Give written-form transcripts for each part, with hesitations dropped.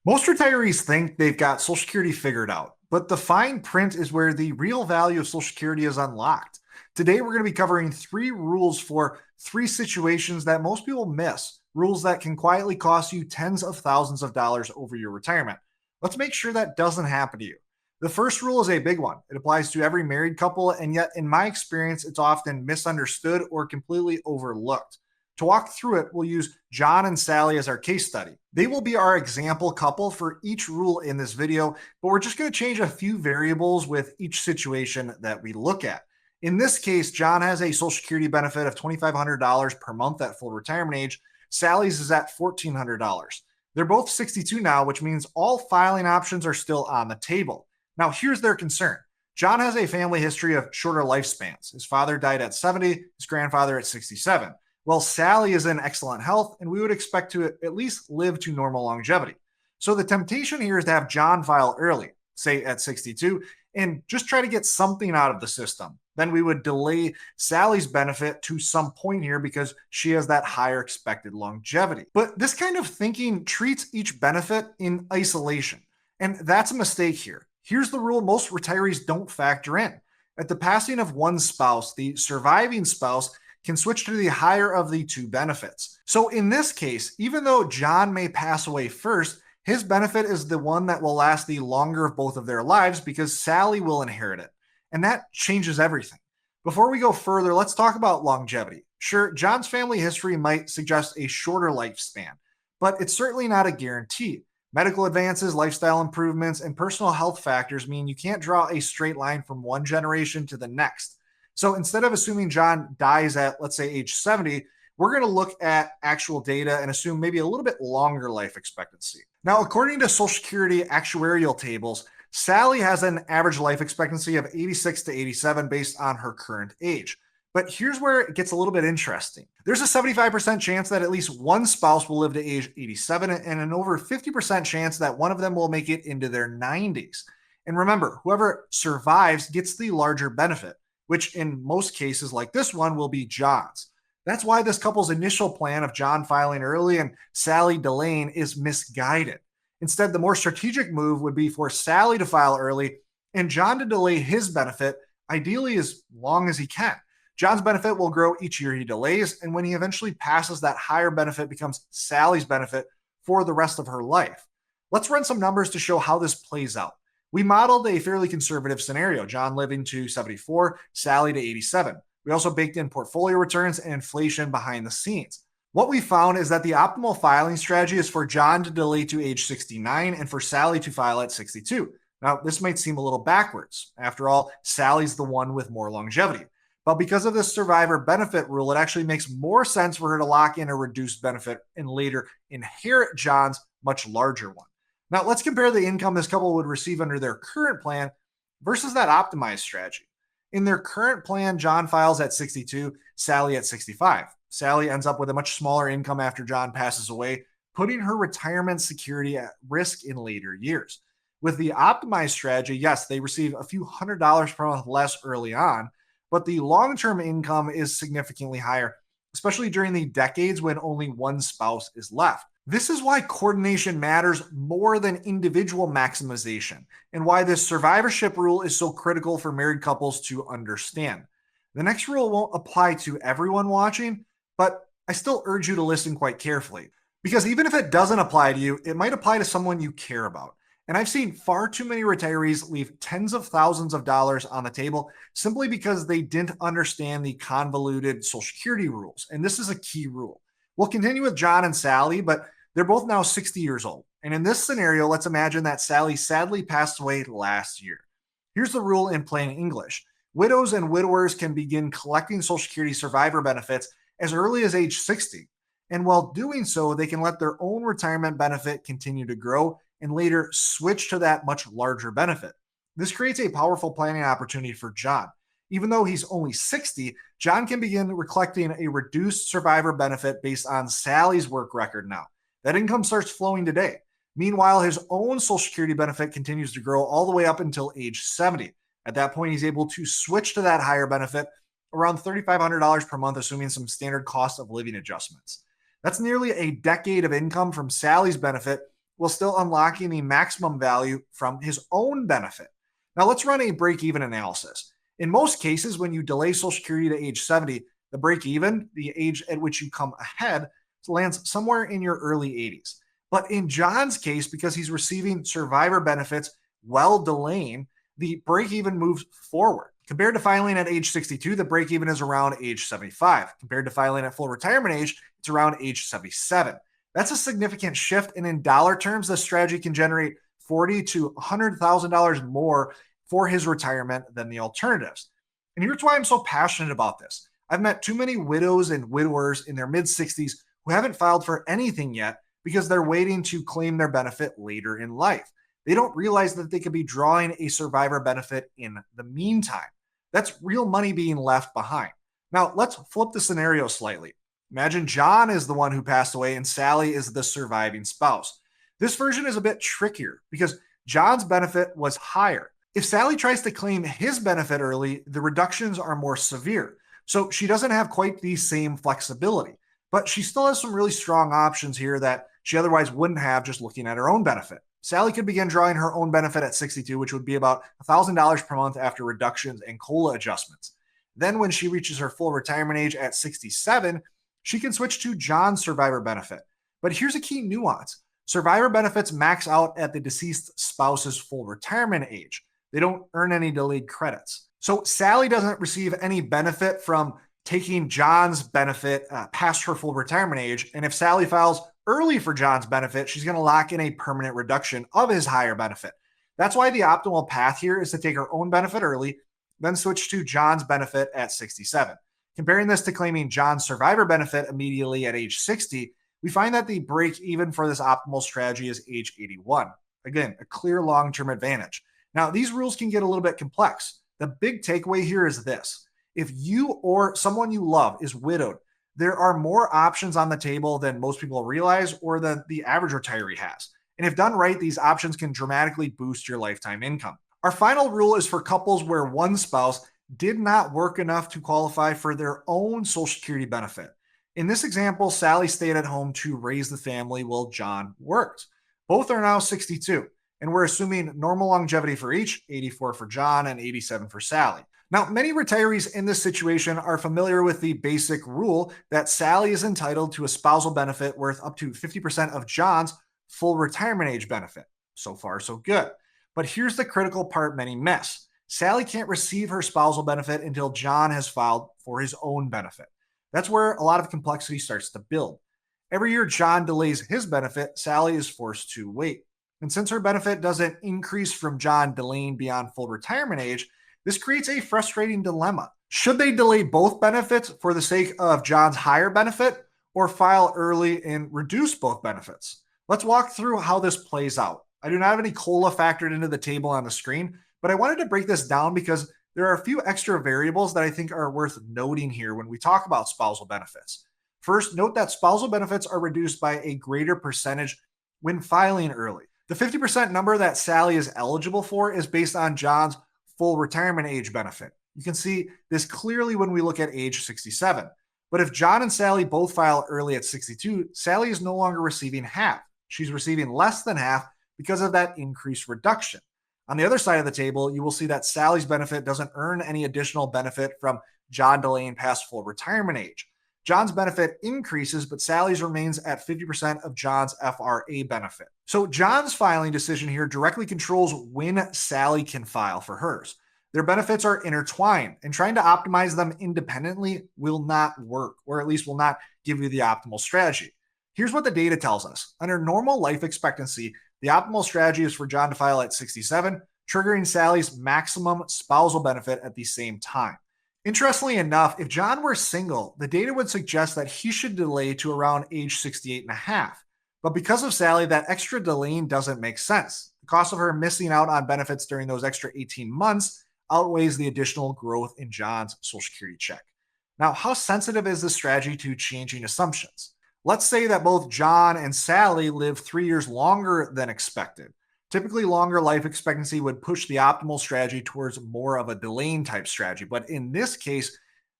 Most retirees think they've got Social Security figured out, but the fine print is where the real value of Social Security is unlocked. Today, we're going to be covering three rules for three situations that most people miss, rules that can quietly cost you tens of thousands of dollars over your retirement. Let's make sure that doesn't happen to you. The first rule is a big one. It applies to every married couple, and yet, in my experience, it's often misunderstood or completely overlooked. To walk through it, we'll use John and Sally as our case study. They will be our example couple for each rule in this video, but we're just going to change a few variables with each situation that we look at. In this case, John has a Social Security benefit of $2,500 per month at full retirement age. Sally's is at $1,400. They're both 62 now, which means all filing options are still on the table. Now, here's their concern. John has a family history of shorter lifespans. His father died at 70, his grandfather at 67. Well, Sally is in excellent health, and we would expect to at least live to normal longevity. So the temptation here is to have John file early, say at 62, and just try to get something out of the system. Then we would delay Sally's benefit to some point here because she has that higher expected longevity. But this kind of thinking treats each benefit in isolation, and that's a mistake here. Here's the rule most retirees don't factor in. At the passing of one spouse, the surviving spouse can switch to the higher of the two benefits. So in this case, even though John may pass away first, his benefit is the one that will last the longer of both of their lives because Sally will inherit it. And that changes everything. Before we go further, let's talk about longevity. Sure, John's family history might suggest a shorter lifespan, but it's certainly not a guarantee. Medical advances, lifestyle improvements, and personal health factors mean you can't draw a straight line from one generation to the next. So instead of assuming John dies at, let's say, age 70, we're going to look at actual data and assume maybe a little bit longer life expectancy. Now, according to Social Security actuarial tables, Sally has an average life expectancy of 86 to 87 based on her current age. But here's where it gets a little bit interesting. There's a 75% chance that at least one spouse will live to age 87 and an over 50% chance that one of them will make it into their 90s. And remember, whoever survives gets the larger benefit, which in most cases like this one will be John's. That's why this couple's initial plan of John filing early and Sally delaying is misguided. Instead, the more strategic move would be for Sally to file early and John to delay his benefit, ideally as long as he can. John's benefit will grow each year he delays, and when he eventually passes, that higher benefit becomes Sally's benefit for the rest of her life. Let's run some numbers to show how this plays out. We modeled a fairly conservative scenario, John living to 74, Sally to 87. We also baked in portfolio returns and inflation behind the scenes. What we found is that the optimal filing strategy is for John to delay to age 69 and for Sally to file at 62. Now, this might seem a little backwards. After all, Sally's the one with more longevity. But because of this survivor benefit rule, it actually makes more sense for her to lock in a reduced benefit and later inherit John's much larger one. Now, let's compare the income this couple would receive under their current plan versus that optimized strategy. In their current plan, John files at 62, Sally at 65. Sally ends up with a much smaller income after John passes away, putting her retirement security at risk in later years. With the optimized strategy, yes, they receive a few $100s per month less early on, but the long-term income is significantly higher, especially during the decades when only one spouse is left. This is why coordination matters more than individual maximization, and why this survivorship rule is so critical for married couples to understand. The next rule won't apply to everyone watching, but I still urge you to listen quite carefully, because even if it doesn't apply to you, it might apply to someone you care about. And I've seen far too many retirees leave tens of thousands of dollars on the table simply because they didn't understand the convoluted Social Security rules. And this is a key rule. We'll continue with John and Sally, but they're both now 60 years old. And in this scenario, let's imagine that Sally sadly passed away last year. Here's the rule in plain English. Widows and widowers can begin collecting Social Security survivor benefits as early as age 60. And while doing so, they can let their own retirement benefit continue to grow and later switch to that much larger benefit. This creates a powerful planning opportunity for John. Even though he's only 60, John can begin collecting a reduced survivor benefit based on Sally's work record now. That income starts flowing today. Meanwhile, his own Social Security benefit continues to grow all the way up until age 70. At that point, he's able to switch to that higher benefit, around $3,500 per month, assuming some standard cost of living adjustments. That's nearly a decade of income from Sally's benefit while still unlocking the maximum value from his own benefit. Now, let's run a break even analysis. In most cases, when you delay Social Security to age 70, the break even, the age at which you come ahead, lands somewhere in your early 80s. But in John's case, because he's receiving survivor benefits while delaying, the break even moves forward. Compared to filing at age 62, the break even is around age 75. Compared to filing at full retirement age, it's around age 77. That's a significant shift. And in dollar terms, this strategy can generate $40,000 to $100,000 more for his retirement than the alternatives. And here's why I'm so passionate about this. I've met too many widows and widowers in their mid 60s who haven't filed for anything yet because they're waiting to claim their benefit later in life. They don't realize that they could be drawing a survivor benefit in the meantime. That's real money being left behind. Now, let's flip the scenario slightly. Imagine John is the one who passed away and Sally is the surviving spouse. This version is a bit trickier because John's benefit was higher. If Sally tries to claim his benefit early, the reductions are more severe. So she doesn't have quite the same flexibility, but she still has some really strong options here that she otherwise wouldn't have just looking at her own benefit. Sally could begin drawing her own benefit at 62, which would be about $1,000 per month after reductions and COLA adjustments. Then when she reaches her full retirement age at 67, she can switch to John's survivor benefit. But here's a key nuance. Survivor benefits max out at the deceased spouse's full retirement age. They don't earn any delayed credits. So Sally doesn't receive any benefit from taking John's benefit past her full retirement age. And if Sally files early for John's benefit, she's going to lock in a permanent reduction of his higher benefit. That's why the optimal path here is to take her own benefit early, then switch to John's benefit at 67. Comparing this to claiming John's survivor benefit immediately at age 60, we find that the break even for this optimal strategy is age 81. Again, a clear long-term advantage. Now, these rules can get a little bit complex. The big takeaway here is this. If you or someone you love is widowed, there are more options on the table than most people realize or than the average retiree has. And if done right, these options can dramatically boost your lifetime income. Our final rule is for couples where one spouse did not work enough to qualify for their own Social Security benefit. In this example, Sally stayed at home to raise the family while John worked. Both are now 62, and we're assuming normal longevity for each, 84 for John and 87 for Sally. Now, many retirees in this situation are familiar with the basic rule that Sally is entitled to a spousal benefit worth up to 50% of John's full retirement age benefit. So far, so good. But here's the critical part many miss. Sally can't receive her spousal benefit until John has filed for his own benefit. That's where a lot of complexity starts to build. Every year John delays his benefit, Sally is forced to wait. And since her benefit doesn't increase from John delaying beyond full retirement age, this creates a frustrating dilemma. Should they delay both benefits for the sake of John's higher benefit or file early and reduce both benefits? Let's walk through how this plays out. I do not have any COLA factored into the table on the screen, but I wanted to break this down because there are a few extra variables that I think are worth noting here when we talk about spousal benefits. First, note that spousal benefits are reduced by a greater percentage when filing early. The 50% number that Sally is eligible for is based on John's full retirement age benefit. You can see this clearly when we look at age 67. But if John and Sally both file early at 62, Sally is no longer receiving half. She's receiving less than half because of that increased reduction. On the other side of the table, you will see that Sally's benefit doesn't earn any additional benefit from John delaying past full retirement age. John's benefit increases, but Sally's remains at 50% of John's FRA benefit. So John's filing decision here directly controls when Sally can file for hers. Their benefits are intertwined, and trying to optimize them independently will not work, or at least will not give you the optimal strategy. Here's what the data tells us. Under normal life expectancy, the optimal strategy is for John to file at 67, triggering Sally's maximum spousal benefit at the same time. Interestingly enough, if John were single, the data would suggest that he should delay to around age 68 and a half. But because of Sally, that extra delaying doesn't make sense. The cost of her missing out on benefits during those extra 18 months outweighs the additional growth in John's Social Security check. Now, how sensitive is this strategy to changing assumptions? Let's say that both John and Sally live 3 years longer than expected. Typically, longer life expectancy would push the optimal strategy towards more of a delaying type strategy. But in this case,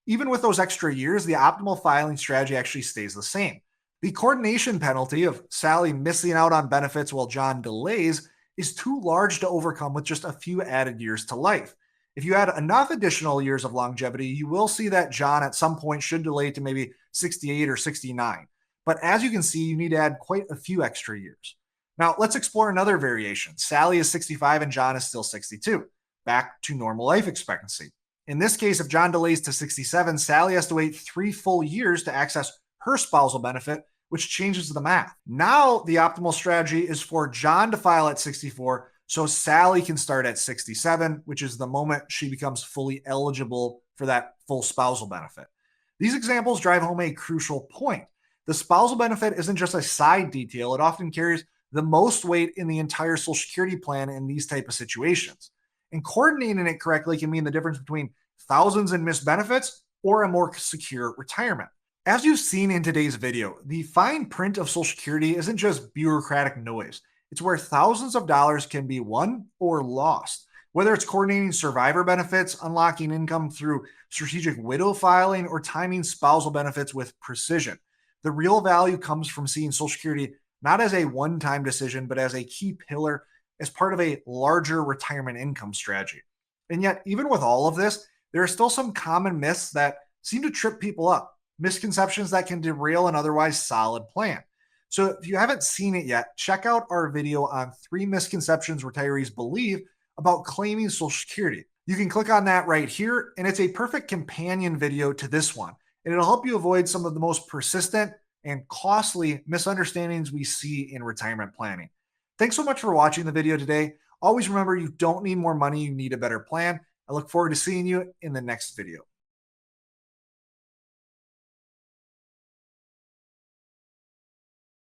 even with those extra years, the optimal filing strategy actually stays the same. The coordination penalty of Sally missing out on benefits while John delays is too large to overcome with just a few added years to life. If you add enough additional years of longevity, you will see that John at some point should delay to maybe 68 or 69. But as you can see, you need to add quite a few extra years. Now, let's explore another variation. Sally is 65 and John is still 62, back to normal life expectancy. In this case, if John delays to 67, Sally has to wait 3 full years to access her spousal benefit, which changes the math. Now, the optimal strategy is for John to file at 64 so Sally can start at 67, which is the moment she becomes fully eligible for that full spousal benefit. These examples drive home a crucial point. The spousal benefit isn't just a side detail, it often carries the most weight in the entire Social Security plan in these type of situations. And coordinating it correctly can mean the difference between thousands in missed benefits or a more secure retirement. As you've seen in today's video, the fine print of Social Security isn't just bureaucratic noise. It's where thousands of dollars can be won or lost. Whether it's coordinating survivor benefits, unlocking income through strategic widow filing, or timing spousal benefits with precision. The real value comes from seeing Social Security not as a one-time decision, but as a key pillar as part of a larger retirement income strategy. And yet, even with all of this, there are still some common myths that seem to trip people up, misconceptions that can derail an otherwise solid plan. So if you haven't seen it yet, check out our video on 3 misconceptions retirees believe about claiming Social Security. You can click on that right here, and it's a perfect companion video to this one, and it'll help you avoid some of the most persistent and costly misunderstandings we see in retirement planning. Thanks so much for watching the video today. Always remember, you don't need more money, you need a better plan. I look forward to seeing you in the next video.